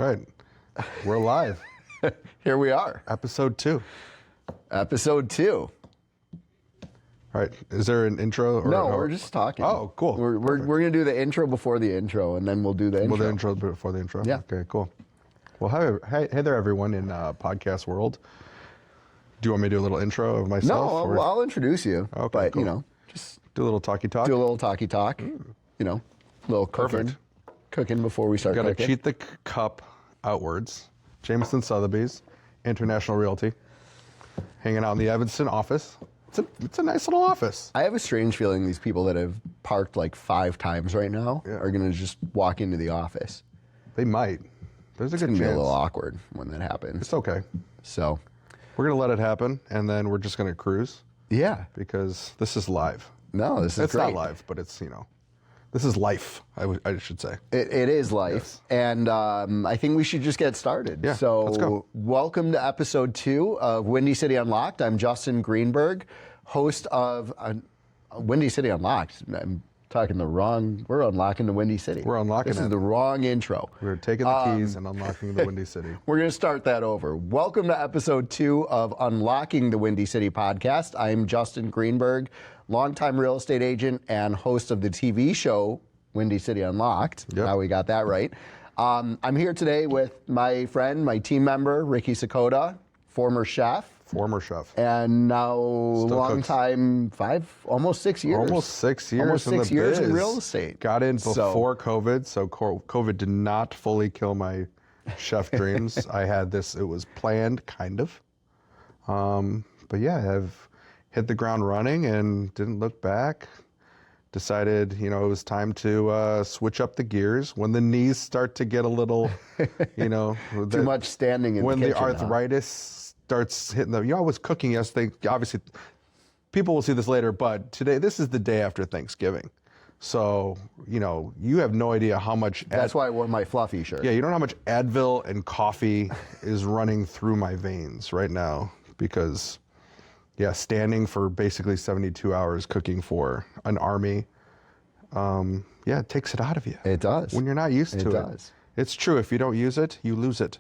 right. We're live. Here we are. Episode 2. Episode 2. All right. Is there an intro? No, we're just talking. Oh, cool. We're going to do the intro before the intro, and then we'll do the intro. Well, the intro before the intro? Yeah. Okay, cool. Well, hey there, everyone in podcast world. Do you want me to do a little intro of myself? No, I'll introduce you. Okay, but, cool. Just do a little talky talk. do a little talky talk. Little cooking. Perfect. Cooking before we start Got to cooking. cheat the cup outwards. Jameson Sotheby's, International Realty, hanging out in the Evanston office. It's a nice little office. I have a strange feeling these people that have parked like 5 times right now are going to just walk into the office. They might. There's a It's good going to chance. be a little awkward when that happens. It's okay. So, We're going to let it happen, and then we're just going to cruise yeah. because this is live. No, this is It's great. not live, but it's, this is life, I should say. It is life, Yes. and I think we should just get started. Yeah, so let's go. welcome to episode 2 of Windy City Unlocked. I'm Justin Greenberg, host of Windy City Unlocked. I'm talking we're unlocking the Windy City. We're unlocking This is it. the wrong intro. We're taking the keys and unlocking the Windy City. We're going to start that over. Welcome to episode 2 of Unlocking the Windy City podcast. I'm Justin Greenberg, longtime real estate agent and host of the TV show Windy City Unlocked. Yep. Now we got that right. I'm here today with my friend, my team member, Ricky Sakota, former chef, and now long cooks. time, almost 6 years. Almost 6 years Almost in 6 the years in biz. real estate. Got in So- before COVID, so COVID did not fully kill my chef dreams. I had this, it was planned, kind of. But yeah, I've hit the ground running and didn't look back. Decided, it was time to switch up the gears when the knees start to get a little, Too much standing in when the the kitchen. arthritis starts hitting the. I was cooking yesterday. Obviously, people will see this later, but today, this is the day after Thanksgiving. So, you have no idea how much. That's why I wore my fluffy shirt. Yeah, you don't know how much Advil and coffee is running through my veins right now because, standing for basically 72 hours cooking for an army, it takes it out of you. It does. When you're not used to it. It does. It's true. If you don't use it, you lose it.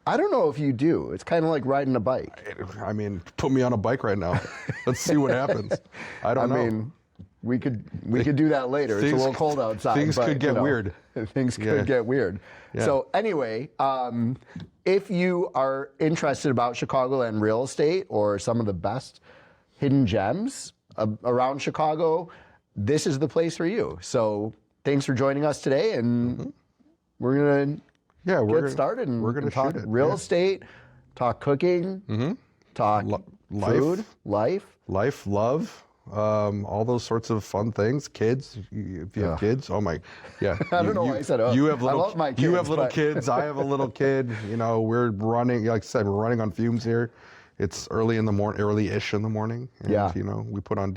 I don't know if you do. It's kind of like riding a bike. I mean, put me on a bike right now. Let's see what happens. I don't know. I mean, we could do that later. It's a things- little cold outside. things but, could get weird. Things could get weird. Yeah. So anyway, if you are interested about Chicagoland real estate or some of the best hidden gems around Chicago, this is the place for you. So thanks for joining us today, and we're gonna get started and we're gonna talk shoot it. real estate, talk cooking, talk food, life. Life, love, all those sorts of fun things. Kids, if you have kids, oh my, yeah. I don't know why I said, oh. You have little, I love my you kids, have little but- kids. I have a little kid. We're running. Like I said, we're running on fumes here. It's early in the morning, early-ish in the morning. And, Yeah. we put on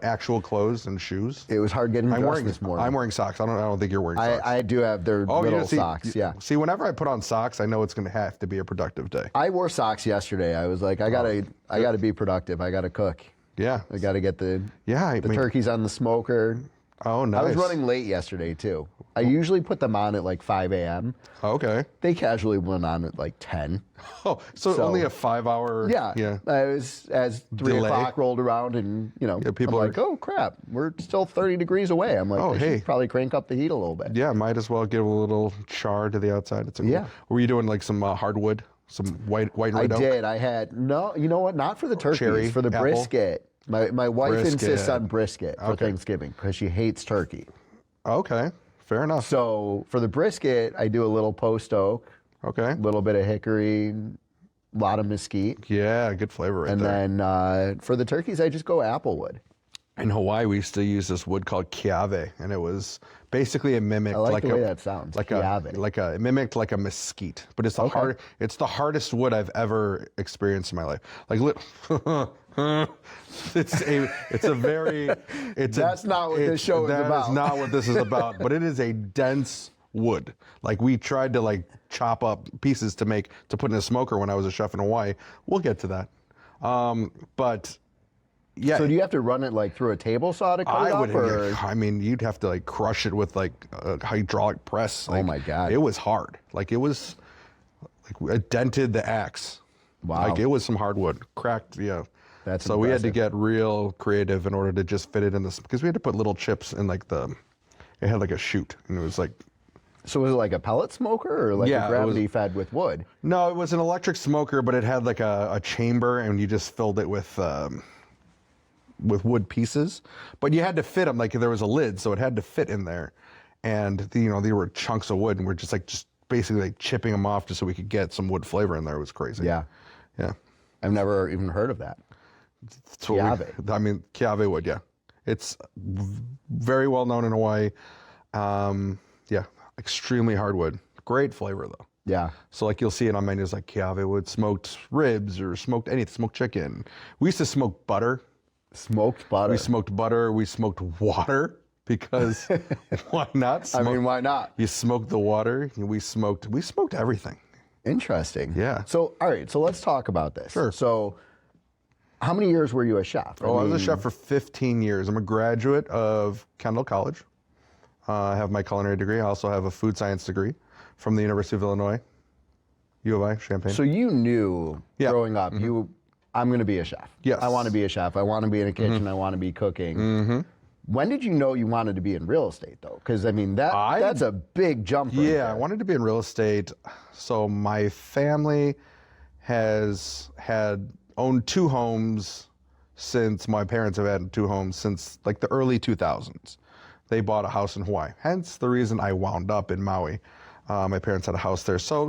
actual clothes and shoes. It was hard getting dressed this morning. I'm wearing socks. I don't think you're wearing socks. I do have their little socks, yeah. See, whenever I put on socks, I know it's going to have to be a productive day. I wore socks yesterday. I was like, I gotta be productive. I gotta cook. Yeah. I gotta get the mean, turkeys on the smoker. Oh, nice. I was running late yesterday too. I usually put them on at like 5 a.m. Okay. They casually went on at like 10. Oh, so only a 5-hour. Yeah. I was as 3 Delay. o'clock rolled around, and people I'm are- like, oh crap, we're still 30 degrees away. I'm like, Oh, I hey. should probably crank up the heat a little bit. Yeah, might as well give a little char to the outside. It's Yeah. Were you doing like some hardwood, some white and I red oak? did. I had no. You know what? Not for the turkeys. Cherry, for the apple? brisket. My wife Brisket. insists on brisket for Okay. Thanksgiving because she hates turkey. Okay, fair enough. So for the brisket, I do a little post oak, Okay. a little bit of hickory, a lot of mesquite, Yeah, good flavor right and there. then for the turkeys, I just go applewood. In Hawaii, we used to use this wood called kiave, and it was basically a mimic. I like the way that sounds, kiave. It mimicked like a mesquite, but it's it's the hardest wood I've ever experienced in my life. That's not what this show is about. That is not what this is about, but it is a dense wood. Like we tried to chop up pieces to put in a smoker when I was a chef in Hawaii. We'll get to that. But Yeah. So do you have to run it like through a table saw to cut it up? Or? I mean, you'd have to like crush it with like a hydraulic press. Like, Oh my God. It was hard. Like it was, like it dented the axe. Wow. Like it was some hardwood, cracked. Yeah. That's so we had to impressive. get real creative in order to just fit it in this, because we had to put little chips in like it had like a chute, and it was like. So was it like a pellet smoker or like Yeah, a gravity fed with wood? No, it was an electric smoker, but it had like a chamber, and you just filled it with wood pieces. But you had to fit them, like there was a lid, so it had to fit in there. And they were chunks of wood, and we're just basically like chipping them off just so we could get some wood flavor in there. It was crazy. Yeah. Yeah. I've never even heard of that. Kiave wood, yeah. It's very well known in Hawaii. Yeah, extremely hardwood. Great flavor though. Yeah. So like you'll see it on menus like Kiave wood, smoked ribs or smoked anything, smoked chicken. We used to smoke butter. Smoked butter. We smoked butter. We smoked water because why not? I mean, why not? You smoked the water. We smoked everything. Interesting. Yeah. So, all right. So let's talk about this. Sure. So, how many years were you a chef? I was a chef for 15 years. I'm a graduate of Kendall College. I have my culinary degree. I also have a food science degree from the University of Illinois, U of I, Champaign. So you knew growing up, Mm-hmm. I'm going to be a chef. Yes. I want to be a chef. I want to be in a kitchen. I want to be cooking. When did you know you wanted to be in real estate, though? Because, I mean, that's a big jump. Right Yeah, there. I wanted to be in real estate. So my family has owned two homes since my parents have had two homes since like the early 2000s. They bought a house in Hawaii. Hence the reason I wound up in Maui. My parents had a house there. So,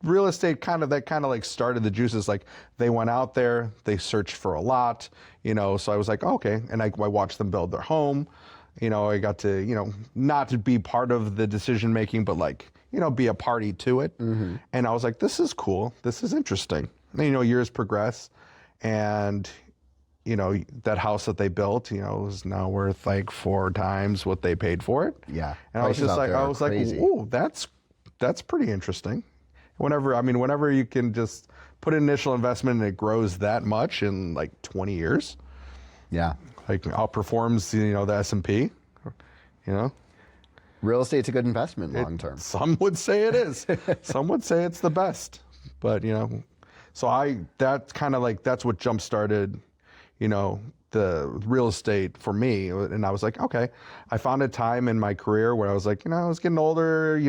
real estate kind of like started the juices. Like they went out there, they searched for a lot, so I was like, okay. And I watched them build their home. I got to, not to be part of the decision making, but like, be a party to it. And I was like, this is cool. This is interesting. And, years progress, and, that house that they built, is now worth like 4 times what they paid for it. Yeah. And I was just like, ooh, that's pretty interesting. Whenever you can just put an initial investment and it grows that much in like 20 years, Yeah. like outperforms, the S&P, Real estate's a good investment long term. Some would say it is. Some would say it's the best. But, so that's what jump started, the real estate for me. And I was like, okay, I found a time in my career where I was like, I was getting older,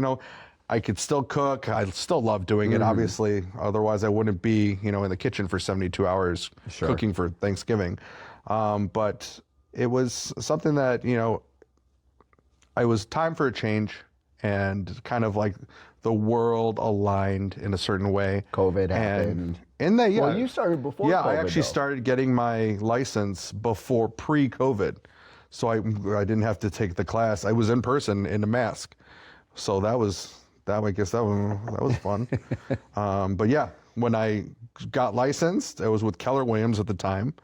I could still cook. I still love doing it, obviously. Otherwise, I wouldn't be, in the kitchen for 72 hours cooking for Thanksgiving. But it was something that, it was time for a change, and kind of like the world aligned in a certain way. COVID happened. Well, you started before Yeah, COVID, I actually though. started getting my license before pre-COVID. So I didn't have to take the class. I was in person in a mask. So I guess that was fun. But yeah, when I got licensed, I was with Keller Williams at the time.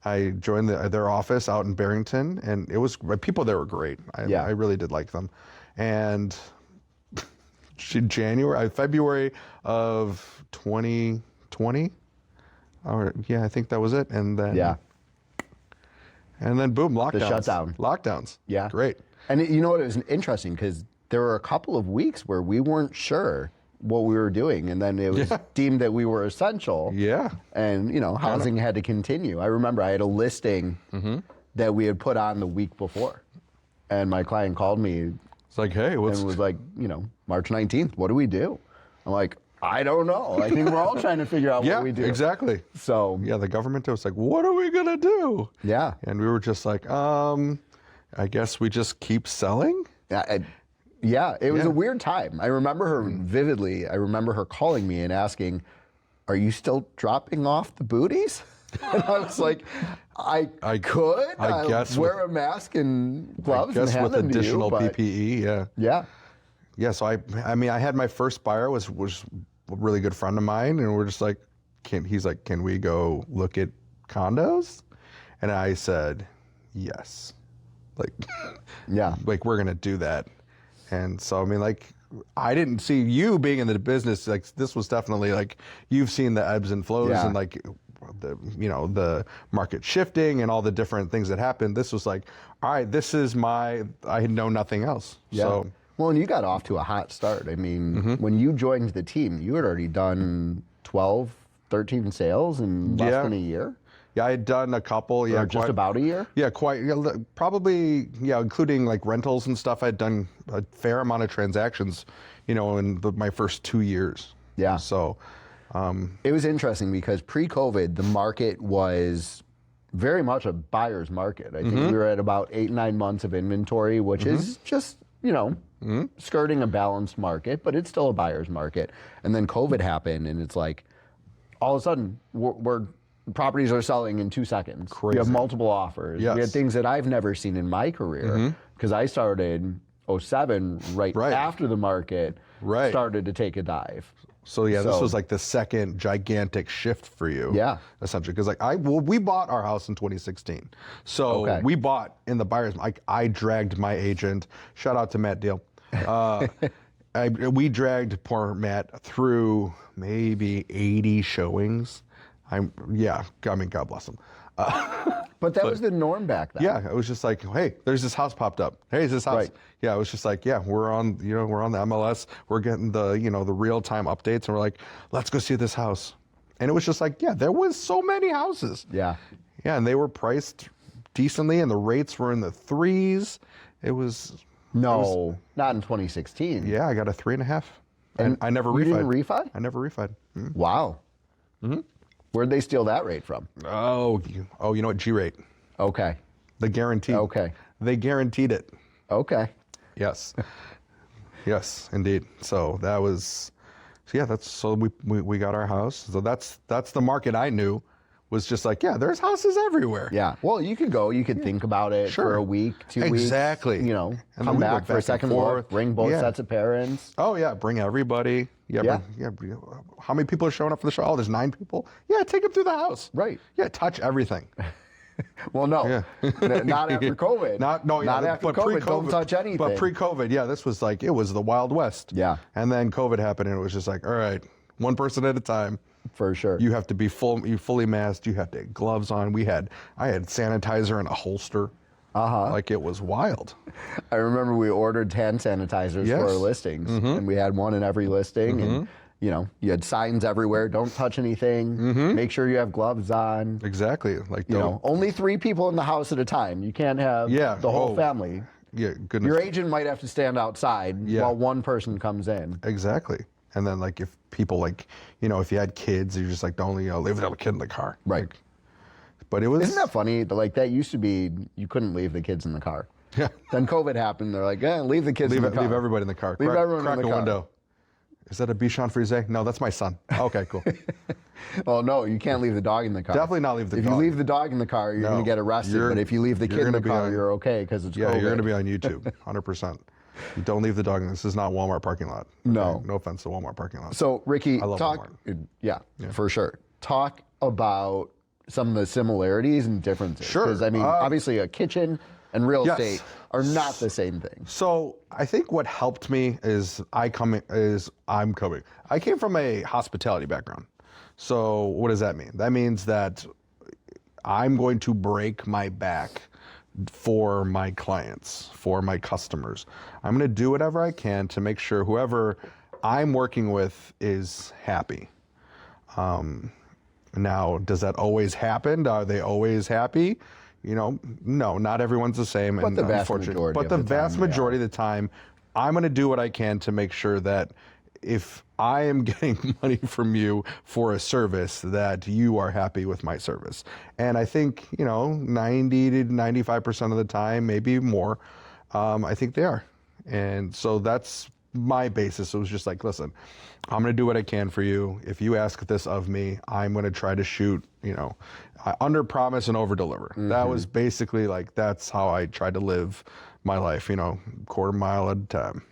I joined their office out in Barrington, and people there were great. I really did like them. And February of 2020, I think that was it. And then boom, lockdowns. The shutdown. Lockdowns. Yeah. Great. And it was interesting because there were a couple of weeks where we weren't sure what we were doing, and then it was deemed that we were essential. Yeah. And, housing had to continue. I remember I had a listing that we had put on the week before, and my client called me It's like, hey, and was like, March 19th, what do we do? I'm like, I don't know. I think we're all trying to figure out what we do. Exactly. So, Yeah, the government was like, what are we going to do? yeah. And we were just like, I guess we just keep selling? Yeah, it was a weird time. I remember her vividly. I remember her calling me and asking, "Are you still dropping off the booties?" And I was like, "I could. I guess wear a mask and gloves I and guess hand with them to you, additional but PPE, yeah. Yeah, Yeah, so I had my first buyer was a really good friend of mine, and we're just like, he's like, can we go look at condos? And I said, yes. Like, yeah, like we're gonna do that. And so I didn't see you being in the business. Like, this was definitely like, you've seen the ebbs and flows, Yeah. and like the market shifting and all the different things that happened. This was like, all right, I know nothing else. Yeah. So, well, and you got off to a hot start. I mean, when you joined the team, you had already done 12, 13 sales in less than a year. Yeah, I had done a couple. Or just about a year. Yeah, quite. Yeah, probably. Yeah, including like rentals and stuff. I'd done a fair amount of transactions, in my first 2 years. Yeah. So, it was interesting because pre-COVID, the market was very much a buyer's market. I think we were at about 8-9 months of inventory, which is just, skirting a balanced market, but it's still a buyer's market. And then COVID happened, and it's like, all of a sudden, properties are selling in 2 seconds. Crazy. You have multiple offers. Yes. We had things that I've never seen in my career because I started 07 right after the market started to take a dive. So this was like the second gigantic shift for you. Yeah. Essentially, because we bought our house in 2016. So we bought in the buyer's. I dragged my agent. Shout out to Matt Deal. We dragged poor Matt through maybe 80 showings. God bless him. But that was the norm back then. Yeah, it was just like, hey, there's this house popped up. Hey, is this house? Right. Yeah, it was just like, yeah, we're on the MLS. We're getting the real-time updates, and we're like, let's go see this house. And it was just like, yeah, there was so many houses. Yeah. Yeah, and they were priced decently, and the rates were in the 3s. It was not in 2016. Yeah, I got a 3.5, and I never refied. You didn't refi? I never refied. Wow. Where'd they steal that rate from? Oh, you know what? G-rate. Okay. The guarantee. Okay. They guaranteed it. Okay. Yes. Yes, indeed. So that was, we got our house. So that's the market I knew was just like, yeah, there's houses everywhere. Yeah. Well, you could think about it for a week, 2 weeks. Exactly. And come back for a second look, bring both sets of parents. Oh yeah, bring everybody. Yeah. How many people are showing up for the show? Oh, there's 9 people. Yeah, take them through the house. Right. Yeah, touch everything. Well, no, not after COVID. Not after COVID. Don't touch anything. But pre-COVID, this was like, it was the Wild West. Yeah. And then COVID happened, and it was just like, all right, one person at a time. For sure. You have to be fully masked. You have to have gloves on. I had sanitizer in a holster. Like it was wild. I remember we ordered hand sanitizers for our listings, and we had one in every listing, and you had signs everywhere. Don't touch anything. Make sure you have gloves on. Exactly. Like only 3 people in the house at a time. You can't have the whole family. Yeah, goodness. Your agent might have to stand outside while one person comes in. Exactly. And then like if people if you had kids, you're just like, don't leave the kid in the car. Right. Like, but it was. Isn't that funny? Like that used to be, you couldn't leave the kids in the car. Yeah. Then COVID happened. They're like, leave the kids in the car. Leave everybody in the car. Leave everyone crack in the a car. window. Is that a Bichon Frise? No, that's my son. Okay, cool. Well, no, you can't leave the dog in the car. Definitely not leave the dog. If you leave the dog in the car, you're going to get arrested. But if you leave the kid in the car, you're okay because it's COVID. Yeah, you're going to be on YouTube, 100%. Don't leave the dog in. This is not Walmart parking lot. Okay? No. No offense to Walmart parking lot. So, Ricky, I love Walmart. Yeah, for sure. Talk about some of the similarities and differences. Sure. Because, obviously a kitchen and real estate are not the same thing. So I think what helped me is I came from a hospitality background. So what does that mean? That means that I'm going to break my back for my clients, for my customers. I'm going to do whatever I can to make sure whoever I'm working with is happy. Now, does that always happen? Are they always happy? No, not everyone's the same. But the vast majority of the time, I'm going to do what I can to make sure that if I am getting money from you for a service, that you are happy with my service. And I think, 90 to 95% of the time, maybe more, I think they are. And so that's my basis. It was just like, listen, I'm going to do what I can for you. If you ask this of me, I'm going to try to shoot, under promise and over deliver. That was basically that's how I tried to live my life, quarter mile at a time.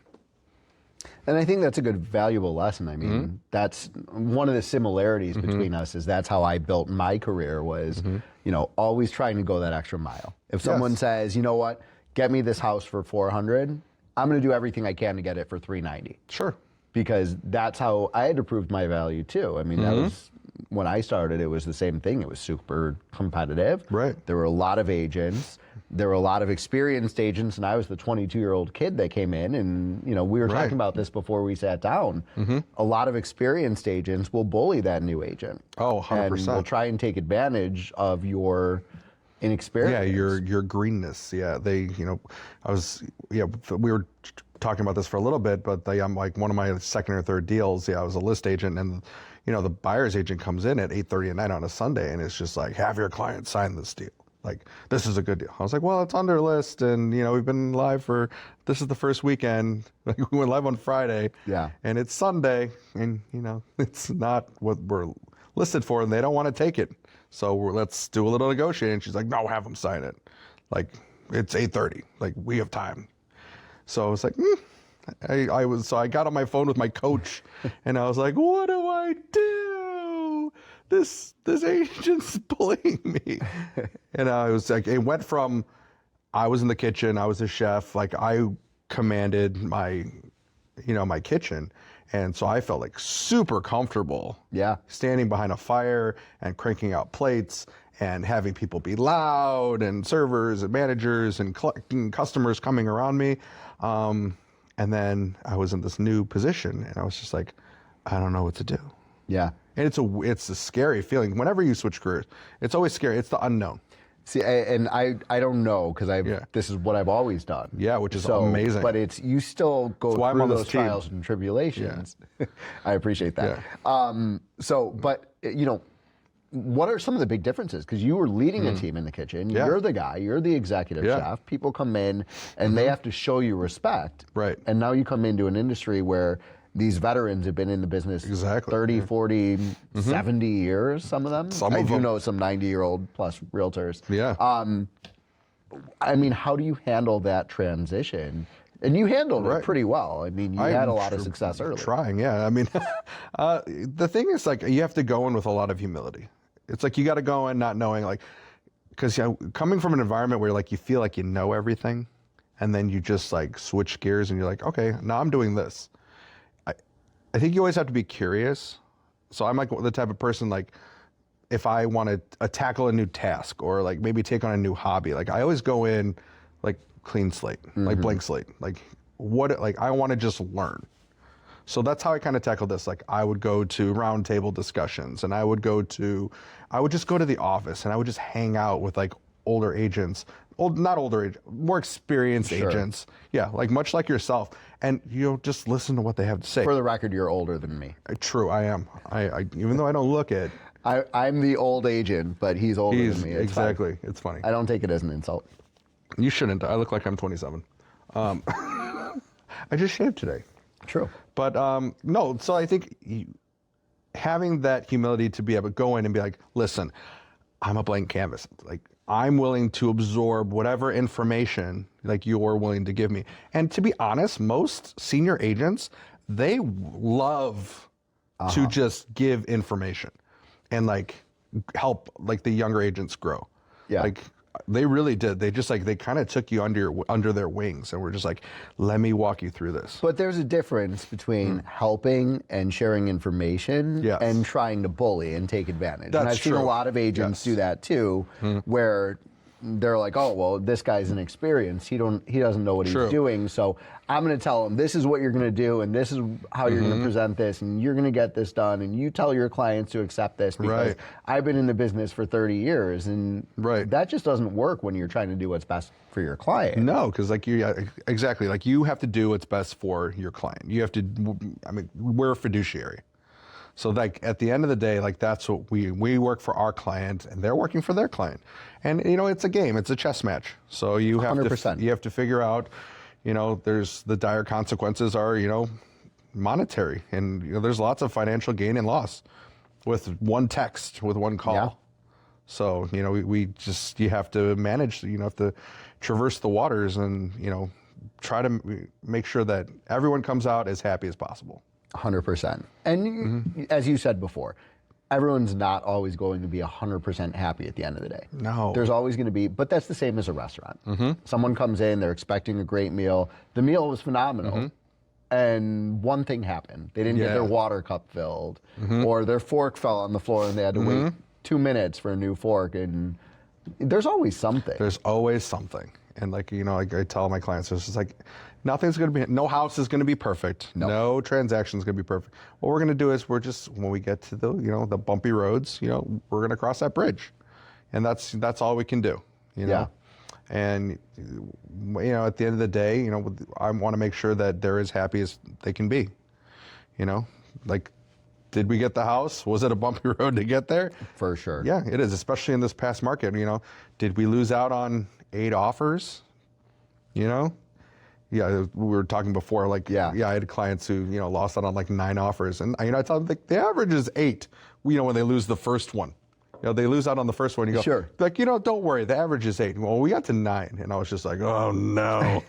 And I think that's a good, valuable lesson. That's one of the similarities between us is that's how I built my career was, always trying to go that extra mile. If someone says, you know what, get me this house for $400, I'm going to do everything I can to get it for $390. Sure. because that's how I had to prove my value too. I mean, that was when I started, it was the same thing. It was super competitive. Right. There were a lot of agents. There were a lot of experienced agents, and I was the 22-year-old kid that came in. And we were Right. talking about this before we sat down. A lot of experienced agents will bully that new agent. Oh, 100%. And will try and take advantage of your inexperience. Yeah, your greenness. Yeah, we were talking about this for a little bit, but I'm like one of my second or third deals. Yeah, I was a list agent, and the buyer's agent comes in at 8:30 at night on a Sunday, and it's just like, have your client sign this deal. Like, this is a good deal. I was like, well, it's under list, and we've been live this is the first weekend. Like, we went live on Friday. Yeah. And it's Sunday, and it's not what we're listed for, and they don't want to take it. So let's do a little negotiating. She's like, no, have them sign it. Like, it's 8:30. Like, we have time. So I was like, So I got on my phone with my coach, and I was like, what do I do? This agent's bullying me. And I was like, it went from, I was in the kitchen, I was a chef, like I commanded my kitchen. And so I felt like super comfortable. Yeah. Standing behind a fire and cranking out plates and having people be loud and servers and managers and customers coming around me. And then I was in this new position, and I was just like, I don't know what to do. Yeah. And it's a scary feeling. Whenever you switch careers, it's always scary. It's the unknown. See, I don't know, because this is what I've always done. Yeah, which is amazing. But you still go That's why I'm through on this those team. trials and tribulations. Yeah. I appreciate that. Yeah. What are some of the big differences? Because you were leading a team in the kitchen. Yeah. You're the guy. You're the executive chef. People come in, and they have to show you respect. Right. And now you come into an industry where these veterans have been in the business 30, 40, 70 years, some of them. I do know some 90-year-old plus realtors. Yeah. I mean, how do you handle that transition? And you handled it pretty well. I mean, you had a lot of success early. Trying, yeah. I mean, the thing is, like, you have to go in with a lot of humility. It's like you got to go in not knowing, like, because coming from an environment where like you feel like you know everything, and then you just like switch gears and you're like, okay, now I'm doing this. I think you always have to be curious. So I'm like the type of person, like, if I want to tackle a new task or like maybe take on a new hobby, like I always go in like clean slate, like blank slate, like I want to just learn. So that's how I kind of tackled this. Like I would go to roundtable discussions, and I would just go to the office, and I would just hang out with like older agents, more experienced agents. Yeah, like much like yourself, and just listen to what they have to say. For the record, you're older than me. True, I am. I even though I don't look it. I'm the old agent, but he's older than me. It's exactly. fine. It's funny. I don't take it as an insult. You shouldn't. I look like I'm 27. I just shaved today. True. But no, so I think having that humility to be able to go in and be like, listen, I'm a blank canvas. Like, I'm willing to absorb whatever information like you're willing to give me. And to be honest, most senior agents, they love to just give information and like help like the younger agents grow. Yeah. Like they really did. They just like, they kind of took you under their wings and were just like, let me walk you through this. But there's a difference between helping and sharing information and trying to bully and take advantage. That's and I've seen a lot of agents do that too, where they're like, oh, well, this guy's inexperienced. He doesn't know what he's doing. So I'm going to tell him, this is what you're going to do, and this is how you're going to present this, and you're going to get this done, and you tell your clients to accept this because I've been in the business for 30 years, and that just doesn't work when you're trying to do what's best for your client. No, because like exactly, like you have to do what's best for your client. You have to, I mean, we're a fiduciary. So like at the end of the day, like that's what we work for our client, and they're working for their client. And it's a game, it's a chess match. So you have 100%. You have to figure out, there's the dire consequences are, monetary, and there's lots of financial gain and loss with one text, with one call. Yeah. So, you have to manage, you have to traverse the waters and, try to make sure that everyone comes out as happy as possible. 100%. And as you said before, everyone's not always going to be 100% happy at the end of the day. No. There's always going to be, but that's the same as a restaurant. Someone comes in, they're expecting a great meal. The meal was phenomenal. and one thing happened. They didn't get their water cup filled, or their fork fell on the floor and they had to wait 2 minutes for a new fork. And there's always something. There's always something. And like, like I tell my clients, it's just like, no house is going to be perfect. No transaction is going to be perfect. What we're going to do is when we get to the bumpy roads, we're going to cross that bridge. And that's all we can do, Yeah. And, at the end of the day, I want to make sure that they're as happy as they can be, like, did we get the house? Was it a bumpy road to get there? For sure. Yeah, it is, especially in this past market. Did we lose out on 8 offers? Yeah, we were talking before, like, I had clients who, lost out on like 9 offers. And, I tell them, like, the average is 8, when they lose the first one. They lose out on the first one. You go, sure. Like, don't worry, the average is 8. Well, we got to 9. And I was just like, oh, no.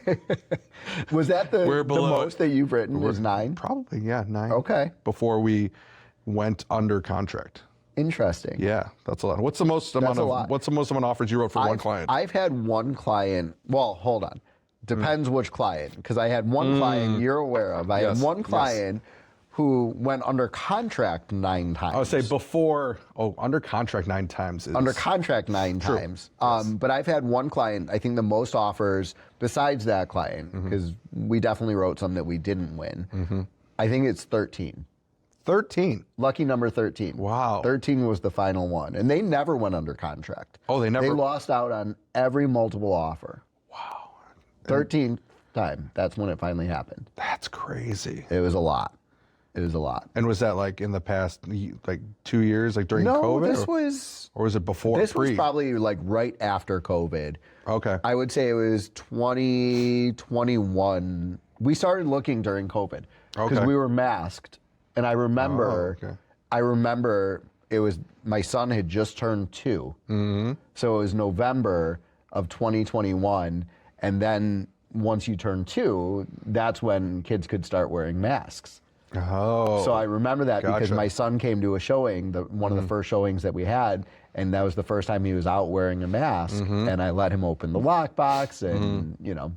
Was that the most that you've written was 9? Probably, yeah, 9. Okay. Before we went under contract. Interesting. Yeah, that's a lot. What's the most amount of offers you wrote for one client? I've had one client. Well, hold on. Depends which client, because I had one client you're aware of. I had one client who went under contract 9 times. I would say under contract 9 times. Under contract 9 times. But I've had one client, I think the most offers besides that client, because we definitely wrote some that we didn't win. I think it's 13. 13. Lucky number 13. Wow. 13 was the final one. And they never went under contract. Oh, they never? They lost out on every multiple offer. Wow. 13th time. That's when it finally happened. That's crazy. It was a lot. It was a lot. And was that like in the past, like 2 years, like during COVID? No, this was... Or was it before? This was probably like right after COVID. Okay. I would say it was 2021. We started looking during COVID because we were masked. And I remember, it was, my son had just turned 2. So it was November of 2021. And then once you turn 2, that's when kids could start wearing masks. Oh. So I remember that because my son came to a showing, one of the first showings that we had, and that was the first time he was out wearing a mask. And I let him open the lockbox, and you know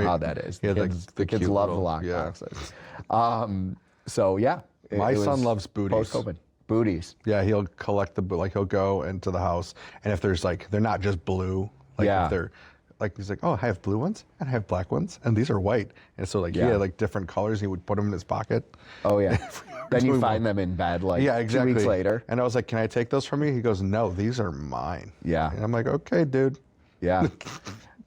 how that is. Yeah, the kids love the lockboxes. So yeah, my son loves booties. Post-COVID. Booties. Yeah, he'll collect he'll go into the house, and if there's they're not just blue, if they're he's like, oh, I have blue ones and I have black ones and these are white, and so he had different colors. He would put them in his pocket. Oh yeah. Then you find them in bed 2 weeks later. And I was like, can I take those from you? He goes, no, these are mine. Yeah. And I'm like, okay, dude. Yeah.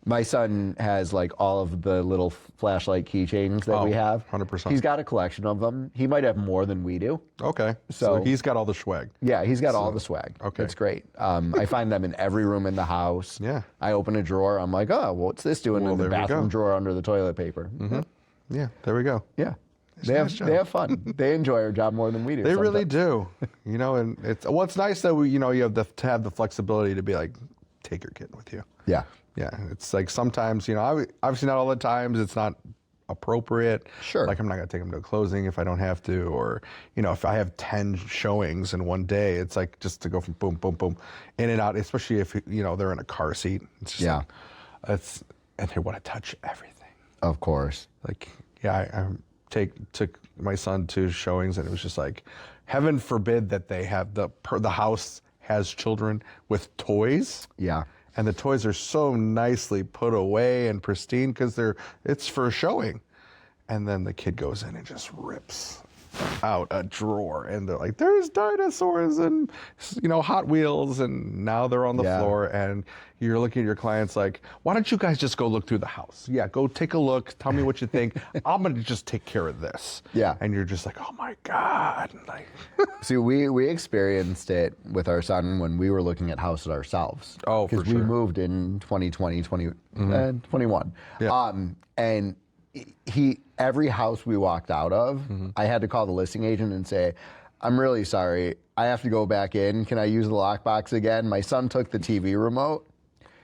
My son has all of the little flashlight keychains that we have. 100%. He's got a collection of them. He might have more than we do. Okay. So he's got all the swag. Yeah, he's got all the swag. Okay. It's great. I find them in every room in the house. Yeah. I open a drawer. I'm like, oh, what's this doing in the bathroom drawer under the toilet paper? Yeah, there we have Yeah. They have fun. They enjoy our job more than we do. They really do. And it's nice that you have to have the flexibility to be take your kid with you. Yeah. Yeah, it's sometimes, obviously not all the times it's not appropriate. Sure. I'm not going to take them to a closing if I don't have to, or, if I have 10 showings in one day, it's just to go from boom, boom, boom, in and out, especially if, they're in a car seat. It's just and they want to touch everything. Of course. I took my son to showings, and it was just heaven forbid that they have the house has children with toys. Yeah. And the toys are so nicely put away and pristine because it's for a showing. And then the kid goes in and just rips out a drawer, and they're like, there's dinosaurs and Hot Wheels, and now they're on the floor, and you're looking at your clients like, why don't you guys just go look through the house? Yeah, go take a look, tell me what you think. I'm gonna just take care of this. Yeah. And you're just like, oh my God. See, we experienced it with our son when we were looking at houses ourselves. Oh, for sure. Because we moved in 2020, 21. Yeah. And every house we walked out of, I had to call the listing agent and say, I'm really sorry, I have to go back in. Can I use the lockbox again? My son took the TV remote.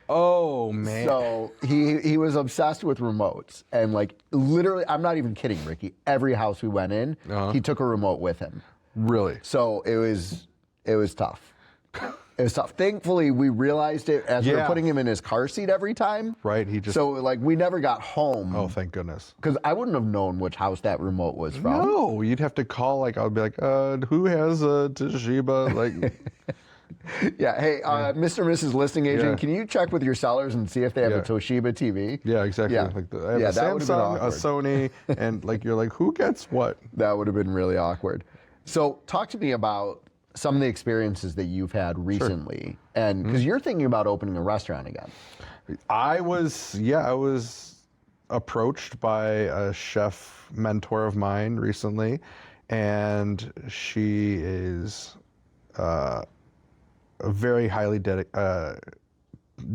Oh, man. So he was obsessed with remotes. And literally, I'm not even kidding, Ricky. Every house we went in, he took a remote with him. Really? So it was tough. It was tough. Thankfully, we realized it as we were Yeah. putting him in his car seat every time. Right, he just. So, like, we never got home. Oh, thank goodness. Because I wouldn't have known which house that remote was from. No, you'd have to call. Like, I'd be like, who has a Toshiba? Like, Yeah. Hey, Mr. and Mrs. Listing Agent, Yeah. can you check with your sellers and see if they have Yeah. a Toshiba TV? yeah, exactly. Yeah. Like, I have Yeah, a that would've been Samsung, a awkward. Sony, and like, you're like, who gets what? That would have been really awkward. So, talk to me about some of the experiences that you've had recently, and because you're thinking about opening a restaurant again. I was approached by a chef mentor of mine recently, and she is a very highly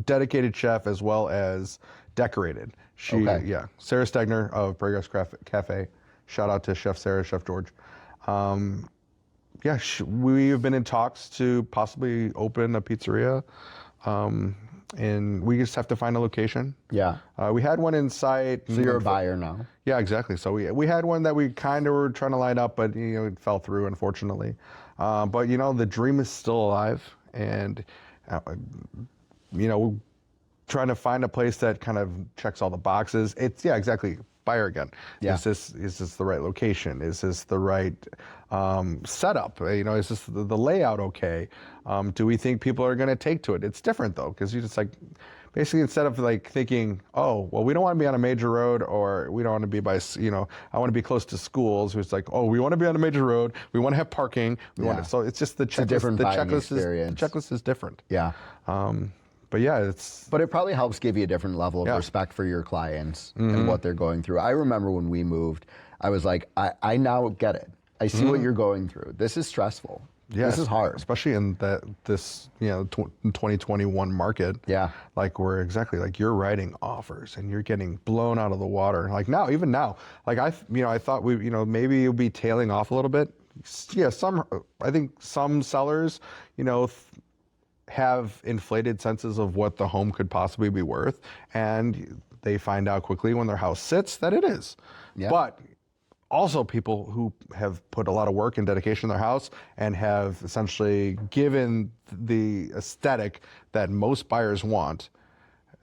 dedicated chef as well as decorated. Okay. Yeah, Sarah Stegner of Burgers Cafe. Shout out to Chef Sarah, Chef George. Yeah, we've been in talks to possibly open a pizzeria, and we just have to find a location. Yeah. We had one in sight. So you're a buyer now. Yeah, exactly. So we had one that we kind of were trying to line up, but it fell through, unfortunately. But the dream is still alive, and trying to find a place that kind of checks all the boxes. Exactly. Buyer again. Yeah. Is this the right location? Is this the right setup? Is this the layout okay? Do we think people are going to take to it? It's different though, because you just like basically instead of like thinking, oh, well, we don't want to be on a major road, or we don't want to be by, I want to be close to schools. It's like, oh, we want to be on a major road. We want to have parking. So it's just the checklist. a different the buying checklist experience. The checklist is different. Yeah. But yeah, But it probably helps give you a different level of respect for your clients and what they're going through. I remember when we moved, I was like, I now get it. I see what you're going through. This is stressful. Yeah, This is hard. especially in this 2021 market. Yeah. Like where exactly like you're writing offers and you're getting blown out of the water. Like even now, like I thought maybe it would be tailing off a little bit. Yeah, I think some sellers, have inflated senses of what the home could possibly be worth, and they find out quickly when their house sits that it is. Yeah. But also people who have put a lot of work and dedication in their house and have essentially given the aesthetic that most buyers want,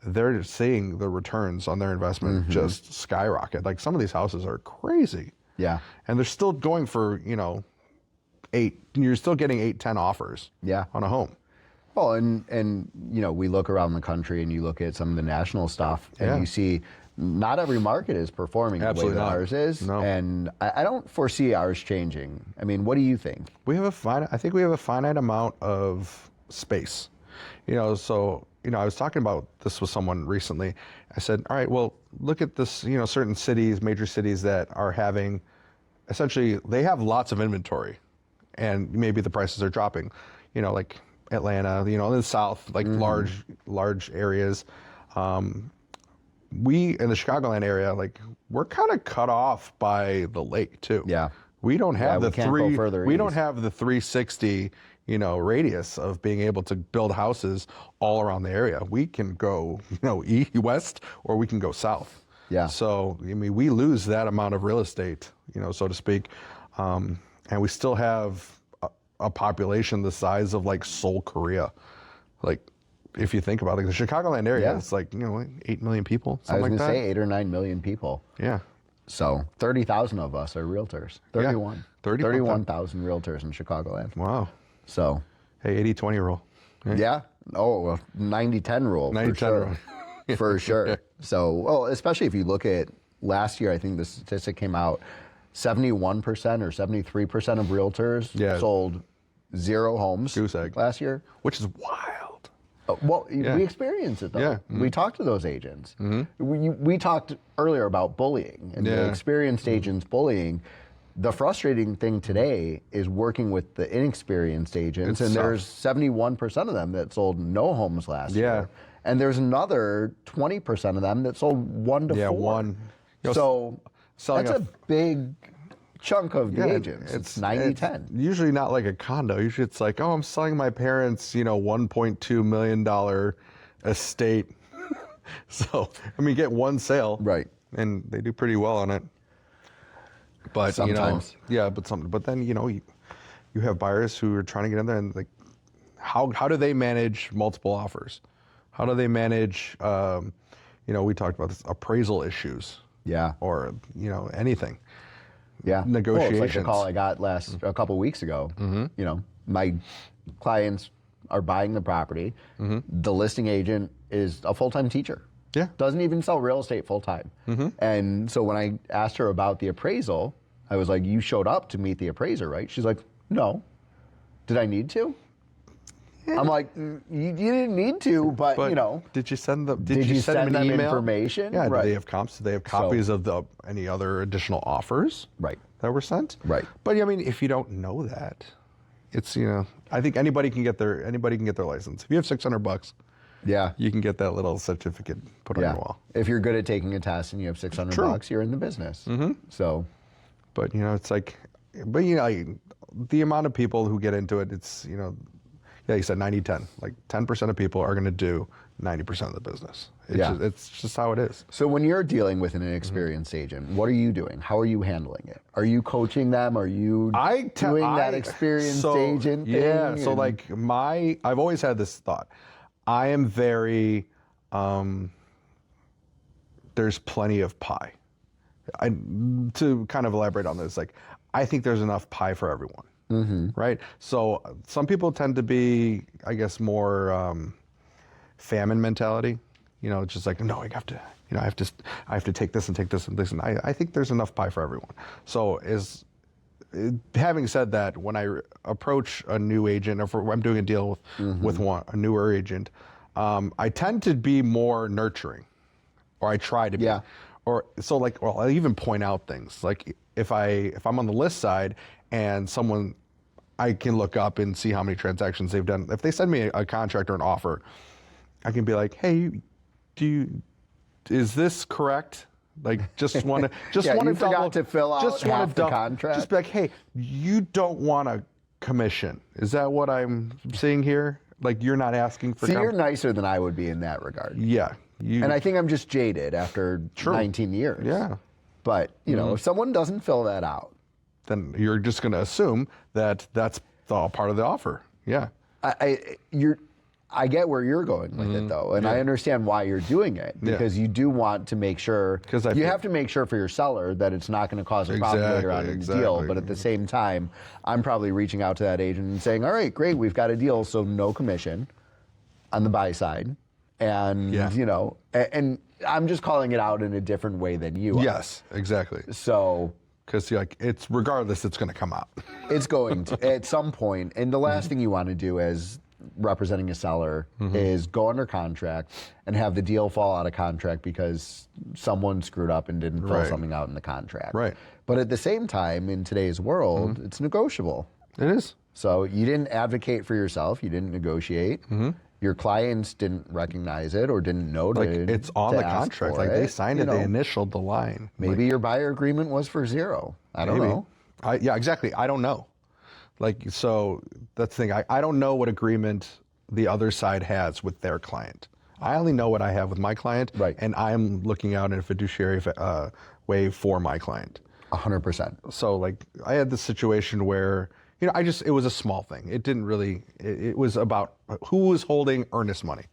they're seeing the returns on their investment just skyrocket. Like some of these houses are crazy. Yeah. And they're still going for, you're still getting 8-10 offers Yeah. on a home. Well, and we look around the country and you look at some of the national stuff and you see not every market is performing Absolutely the way that not. ours is. No. And I don't foresee ours changing. I mean, what do you think? I think we have a finite amount of space. So I was talking about this with someone recently. I said, all right, well, look at this, certain cities, major cities that are having, essentially, they have lots of inventory and maybe the prices are dropping, like Atlanta, in the South, like large areas. We in the Chicagoland area, like we're kind of cut off by the lake too. Yeah. We don't have we can't go further we don't east. have the 360, radius of being able to build houses all around the area. We can go, west or we can go south. Yeah. So, we lose that amount of real estate, so to speak. And we still have a population the size of like Seoul, Korea. Like, if you think about it, the Chicagoland area is like, 8 million people, I was something going like to that. say 8 or 9 million people. Yeah. So 30,000 of us are realtors. 31. 31,000 realtors in Chicagoland. Wow. So, Hey, 80-20 rule. yeah. Oh, 90-10 rule. 90-10 for sure. rule. For sure. So, well, especially if you look at last year, I think the statistic came out, 71% or 73% of realtors sold 0 homes Goose egg. last year. Which is wild. Well, we experienced it though. Yeah. We talked to those agents. We talked earlier about bullying and the experienced agents bullying. The frustrating thing today is working with the inexperienced agents, and there's 71% of them that sold no homes last year. And there's another 20% of them that sold 1 to 4. Yeah, one. So selling that's a big chunk of the agents. It's 90-10. Usually not like a condo. Usually it's like, oh, I'm selling my parents, $1.2 million estate. So, get one sale. Right. And they do pretty well on it. But, Sometimes. but then, you have buyers who are trying to get in there and like, how do they manage multiple offers? How do they manage, we talked about this, appraisal issues. Yeah. Or, anything. Yeah. Negotiations. Well, it's like the call I got a couple weeks ago. My clients are buying the property. The listing agent is a full-time teacher. Yeah. Doesn't even sell real estate full-time. And so when I asked her about the appraisal, I was like, you showed up to meet the appraiser, right? She's like, no. Did I need to? I'm like, you didn't need to, but Did you send them? Did you send them them an email? information? Yeah. Right. Do they have comps? Do they have copies of any other additional offers? Right. That were sent? Right. But if you don't know that, it's I think anybody can get their license. If you have $600, Yeah. you can get that little certificate put on your wall. If you're good at taking a test and you have $600, you're in the business. So, But it's like, the amount of people who get into it, it's you said 90-10. Like 10% of people are going to do 90% of the business. It's just how it is. so when you're dealing with an inexperienced agent, what are you doing? How are you handling it? Are you coaching them? Are you doing that experienced agent thing? Yeah. So I've always had this thought. I am very, there's plenty of pie. To kind of elaborate on this, I think there's enough pie for everyone. Right? So some people tend to be, I guess, more famine mentality. It's just like, no, I have to take this and take this and this. And I think there's enough pie for everyone. So having said that, when I approach a new agent, or if I'm doing a deal with a newer agent, I tend to be more nurturing, or I try to be. Yeah. Or so I even point out things. Like if I'm on the list side and someone, I can look up and see how many transactions they've done. If they send me a contract or an offer, I can be like, hey, is this correct? Just want to you forgot to fill out half the contract. Just be like, hey, you don't want a commission. Is that what I'm seeing here? You're not asking for. See, you're nicer than I would be in that regard. Yeah. And I think I'm just jaded after 19 years. Yeah. But, if someone doesn't fill that out, then you're just going to assume that that's all part of the offer. Yeah. I get where you're going with it, though, and I understand why you're doing it, because you do want to make sure, you have to make sure for your seller that it's not going to cause a problem later on in the deal, but at the same time, I'm probably reaching out to that agent and saying, all right, great, we've got a deal, so no commission on the buy side, and, and I'm just calling it out in a different way than you are. Yes, exactly. So... Because it's regardless, it's going to come out. It's going to at some point. And the last thing you want to do as representing a seller is go under contract and have the deal fall out of contract because someone screwed up and didn't fill something out in the contract. Right. But at the same time, in today's world, it's negotiable. It is. So you didn't advocate for yourself. You didn't negotiate. Your clients didn't recognize it or didn't know it's on the contract. They signed it. They initialed the line. Maybe your buyer agreement was for zero. I don't know. Yeah, exactly. I don't know. So that's the thing. I don't know what agreement the other side has with their client. I only know what I have with my client. Right. And I'm looking out in a fiduciary way for my client. 100%. So I had this situation where, it was a small thing. It didn't really, it was about who was holding earnest money.